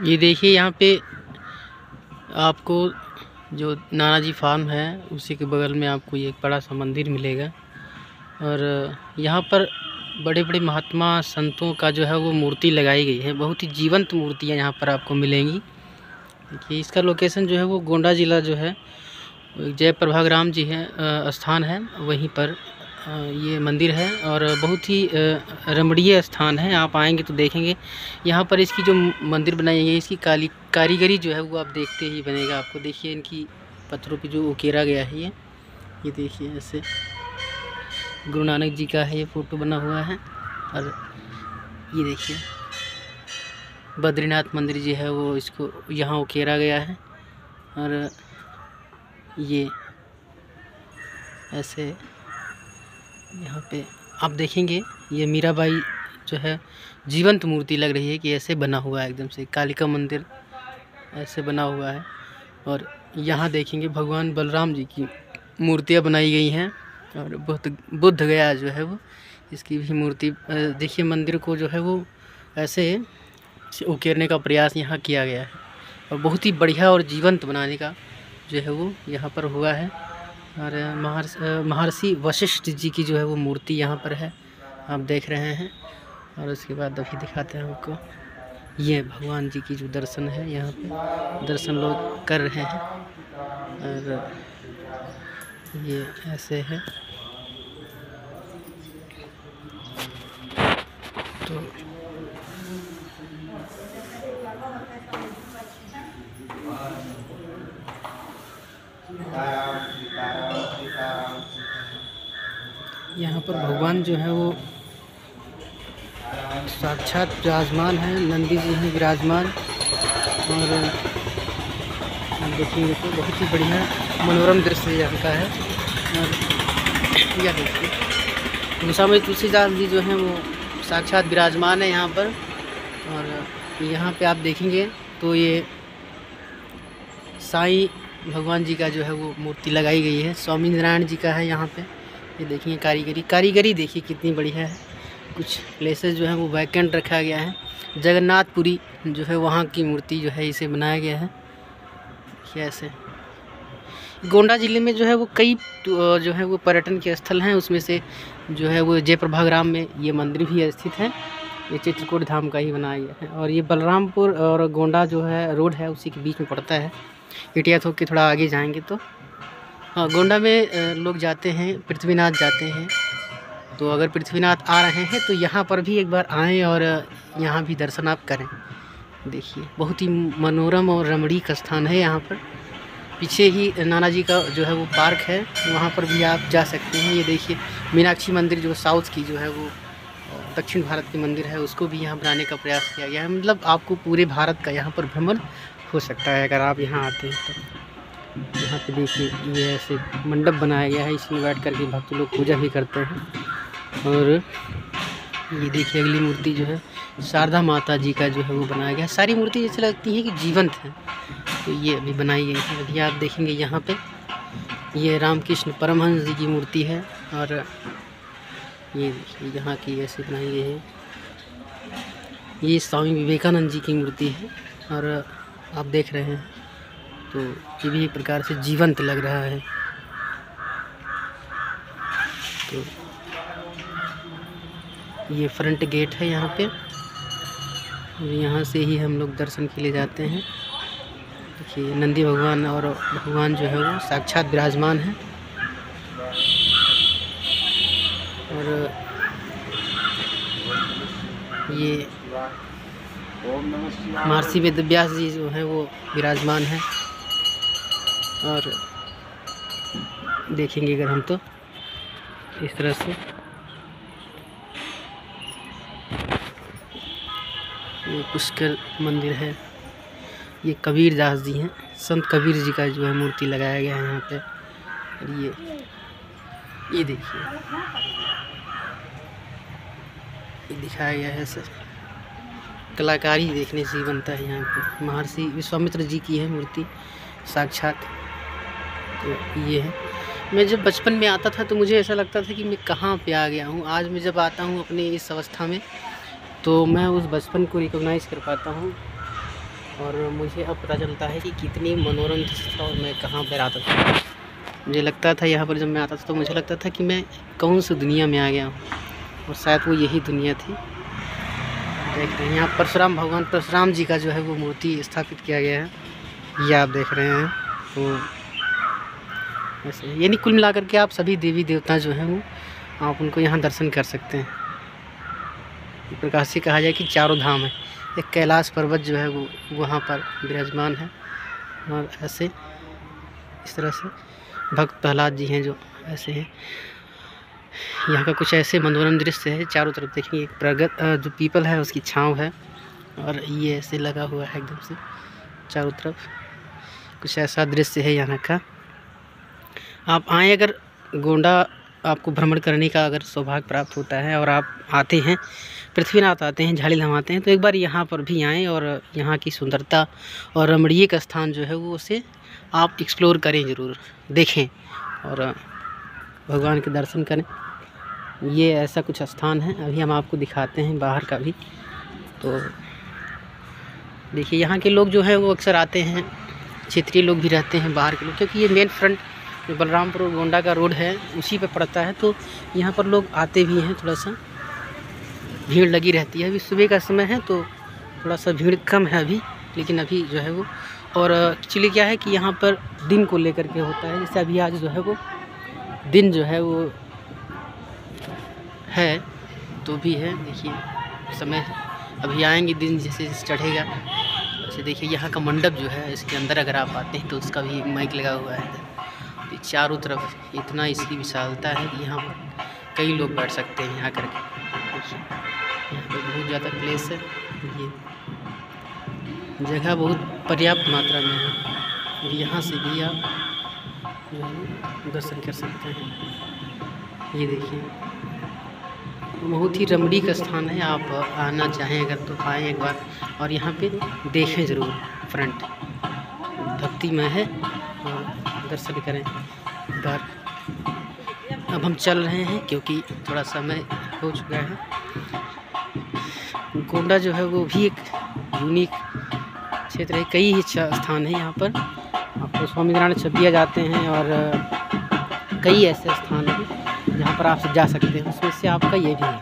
ये देखिए यहाँ पे आपको जो नानाजी फार्म है उसी के बगल में आपको ये एक बड़ा सा मंदिर मिलेगा। और यहाँ पर बड़े बड़े महात्मा संतों का जो है वो मूर्ति लगाई गई है। बहुत ही जीवंत मूर्तियाँ यहाँ पर आपको मिलेंगी। देखिए इसका लोकेशन जो है वो गोंडा ज़िला जो है जयप्रभाग्राम जी है स्थान है, वहीं पर ये मंदिर है। और बहुत ही रमणीय स्थान है। आप आएंगे तो देखेंगे यहाँ पर इसकी जो मंदिर बनाई गई है इसकी कारीगरी जो है वो आप देखते ही बनेगा आपको। देखिए इनकी पत्थरों पे जो उकेरा गया है ये देखिए ऐसे गुरु नानक जी का है ये फ़ोटो बना हुआ है। और ये देखिए बद्रीनाथ मंदिर जी है वो इसको यहाँ उकेरा गया है। और ये ऐसे यहाँ पे आप देखेंगे ये मीराबाई जो है जीवंत मूर्ति लग रही है कि ऐसे बना हुआ है एकदम से। कालिका मंदिर ऐसे बना हुआ है। और यहाँ देखेंगे भगवान बलराम जी की मूर्तियाँ बनाई गई हैं। और बुद्ध गया जो है वो इसकी भी मूर्ति देखिए। मंदिर को जो है वो ऐसे उकेरने का प्रयास यहाँ किया गया है और बहुत ही बढ़िया और जीवंत बनाने का जो है वो यहाँ पर हुआ है। और महर्षि वशिष्ठ जी की जो है वो मूर्ति यहाँ पर है, आप देख रहे हैं। और उसके बाद अभी दिखाते हैं आपको ये भगवान जी की जो दर्शन है, यहाँ पे दर्शन लोग कर रहे हैं। और ये ऐसे है तो यहाँ पर भगवान जो है वो साक्षात विराजमान है। नंदी जी हैं विराजमान। और आप देखेंगे तो बहुत ही बढ़िया मनोरम दृश्य यहाँ का है। और यह देखिए गोस्वामी तुलसीदास जी जो हैं वो साक्षात विराजमान है यहाँ पर। और यहाँ पे आप देखेंगे तो ये साईं भगवान जी का जो है वो मूर्ति लगाई गई है। स्वामी नारायण जी का है यहाँ पे। ये देखिए कारीगरी देखिए कितनी बढ़िया है। कुछ प्लेसेस जो है वो वैकेंट रखा गया है। जगन्नाथपुरी जो है वहाँ की मूर्ति जो है इसे बनाया गया है। ऐसे गोंडा ज़िले में जो है वो कई जो है वो पर्यटन के स्थल हैं, उसमें से जो है वो जयप्रभाग्राम में ये मंदिर भी स्थित है। ये चित्रकूट धाम का ही बनाया गया है। और ये बलरामपुर और गोंडा जो है रोड है उसी के बीच में पड़ता है। इटियात होकर थोड़ा आगे जाएंगे तो हाँ गोंडा में लोग जाते हैं, पृथ्वीनाथ जाते हैं। तो अगर पृथ्वीनाथ आ रहे हैं तो यहाँ पर भी एक बार आएँ और यहाँ भी दर्शन आप करें। देखिए बहुत ही मनोरम और रमणीक स्थान है। यहाँ पर पीछे ही नानाजी का जो है वो पार्क है, वहाँ पर भी आप जा सकते हैं। ये देखिए मीनाक्षी मंदिर जो साउथ की जो है वो दक्षिण भारत की मंदिर है उसको भी यहाँ बनाने का प्रयास किया गया है। मतलब आपको पूरे भारत का यहाँ पर भ्रमण हो सकता है अगर आप यहाँ आते हैं तो। यहाँ पे देखिए ये ऐसे मंडप बनाया गया है, इसमें बैठ कर के भक्त लोग पूजा भी करते हैं। और ये देखिए अगली मूर्ति जो है शारदा माता जी का जो है वो बनाया गया है। सारी मूर्ति जैसे लगती है कि जीवंत है। तो ये अभी बनाई गई है। अभी आप देखेंगे यहाँ पे ये रामकृष्ण परमहंस जी की मूर्ति है। और ये देखिए यहाँ की ऐसे बनाई गई है। ये स्वामी विवेकानंद जी की मूर्ति है। और आप देख रहे हैं तो ये भी एक प्रकार से जीवंत लग रहा है। तो ये फ्रंट गेट है यहाँ पे। यहाँ से ही हम लोग दर्शन के लिए जाते हैं। देखिए नंदी भगवान और भगवान जो है वो साक्षात विराजमान है। और ये महर्षि वेदव्यास जी जो हैं वो विराजमान है। और देखेंगे अगर हम तो इस तरह से ये पुष्कर मंदिर है। ये कबीर दास जी हैं, संत कबीर जी का जो है मूर्ति लगाया गया है यहाँ पे। और ये देखिए ये दिखाया गया है सर। कलाकारी देखने से ही बनता है यहाँ पे। महर्षि विश्वामित्र जी की है मूर्ति साक्षात। तो ये है। मैं जब बचपन में आता था तो मुझे ऐसा लगता था कि मैं कहाँ पे आ गया हूँ। आज मैं जब आता हूँ अपने इस अवस्था में तो मैं उस बचपन को रिकॉग्नाइज़ कर पाता हूँ और मुझे अब पता चलता है कि कितनी मनोरम दृश्य था और मैं कहाँ पर आता था। मुझे लगता था यहाँ पर जब मैं आता था तो मुझे लगता था कि मैं कौन सी दुनिया में आ गया हूँ, और शायद वो यही दुनिया थी। देख रहे हैं यहाँ परशुराम भगवान परशुराम जी का जो है वो मूर्ति स्थापित किया गया है, ये आप देख रहे हैं। तो ऐसे यानी कुल मिलाकर के आप सभी देवी देवता जो हैं वो आप उनको यहाँ दर्शन कर सकते हैं। इस प्रकार से कहा जाए कि चारों धाम है। एक कैलाश पर्वत जो है वो वहाँ पर विराजमान है, और ऐसे इस तरह से भक्त प्रहलाद जी हैं जो ऐसे हैं। यहाँ का कुछ ऐसे मनोरम दृश्य है। चारों तरफ देखिए एक प्रगत जो पीपल है उसकी छांव है, और ये ऐसे लगा हुआ है एकदम से चारों तरफ। कुछ ऐसा दृश्य है यहाँ का। आप आएँ, अगर गोंडा आपको भ्रमण करने का अगर सौभाग्य प्राप्त होता है और आप आते हैं, पृथ्वीनाथ आते हैं, झाड़ीधाम आते हैं, तो एक बार यहाँ पर भी आएँ और यहाँ की सुंदरता और रमणीय स्थान जो है वो उसे आप एक्सप्लोर करें, ज़रूर देखें और भगवान के दर्शन करें। ये ऐसा कुछ स्थान है, अभी हम आपको दिखाते हैं बाहर का भी। तो देखिए यहाँ के लोग जो हैं वो अक्सर आते हैं, क्षेत्रीय लोग भी रहते हैं, बाहर के लोग, क्योंकि ये मेन फ्रंट जो बलरामपुर और गोंडा का रोड है उसी पे पड़ता है। तो यहाँ पर लोग आते भी हैं, थोड़ा सा भीड़ लगी रहती है। अभी सुबह का समय है तो थोड़ा सा भीड़ कम है अभी, लेकिन अभी जो है वो, और एक्चुअली क्या है कि यहाँ पर दिन को लेकर के होता है। जैसे अभी आज जो है वो दिन जो है वो है, तो भी है। देखिए समय अभी आएंगे, दिन जैसे चढ़ेगा वैसे। देखिए यहाँ का मंडप जो है, इसके अंदर अगर आप आते हैं तो उसका भी माइक लगा हुआ है। तो चारों तरफ इतना इसकी विशालता है कि यहाँ पर कई लोग बैठ सकते हैं यहाँ करके। देखिए यहाँ पर बहुत ज़्यादा प्लेस है, ये जगह बहुत पर्याप्त मात्रा में है। यहाँ से भी आप जो है दर्शन कर सकते हैं। ये देखिए बहुत ही रमणीक स्थान है। आप आना चाहें अगर तो आएँ एक बार, और यहाँ पे देखें ज़रूर। फ्रंट भक्तिमय है और दर्शन करें एक बार। अब हम चल रहे हैं क्योंकि थोड़ा समय हो चुका है। गोंडा जो है वो भी एक यूनिक क्षेत्र है, कई स्थान है यहाँ पर। आपको स्वामीनारायण छबिया जाते हैं और कई ऐसे स्थान हैं जहाँ पर आप जा सकते हैं, उसमें से आपका ये भी है।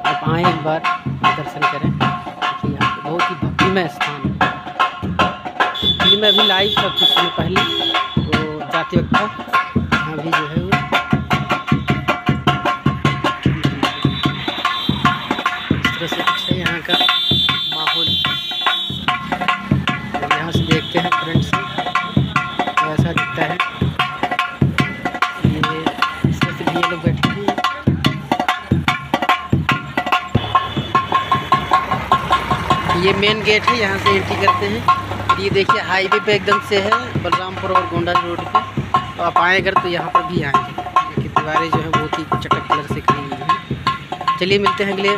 आप आएँ एक बार, दर्शन करें। देखिए यहाँ पे बहुत ही भक्तिमय स्थान है। फिल्म अभी लाइव था कुछ समय पहले, तो जाते वक्त था। यहाँ भी जो है वो इस तरह से कुछ है यहाँ का माहौल। यहाँ से देखते हैं फ्रंट से ऐसा दिखता है। ये लोग बैठे हैं। ये मेन गेट है, यहाँ से एंट्री करते हैं। ये देखिए हाईवे पे एकदम से है, बलरामपुर और गोंडा रोड पे। तो आप आए अगर तो यहाँ पर भी आएंगे, क्योंकि दीवारें जो है बहुत ही चटक कलर से करी हुई हैं। चलिए मिलते हैं अगले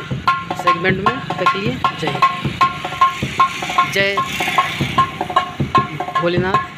सेगमेंट में, तब तक के लिए जय भोलेनाथ।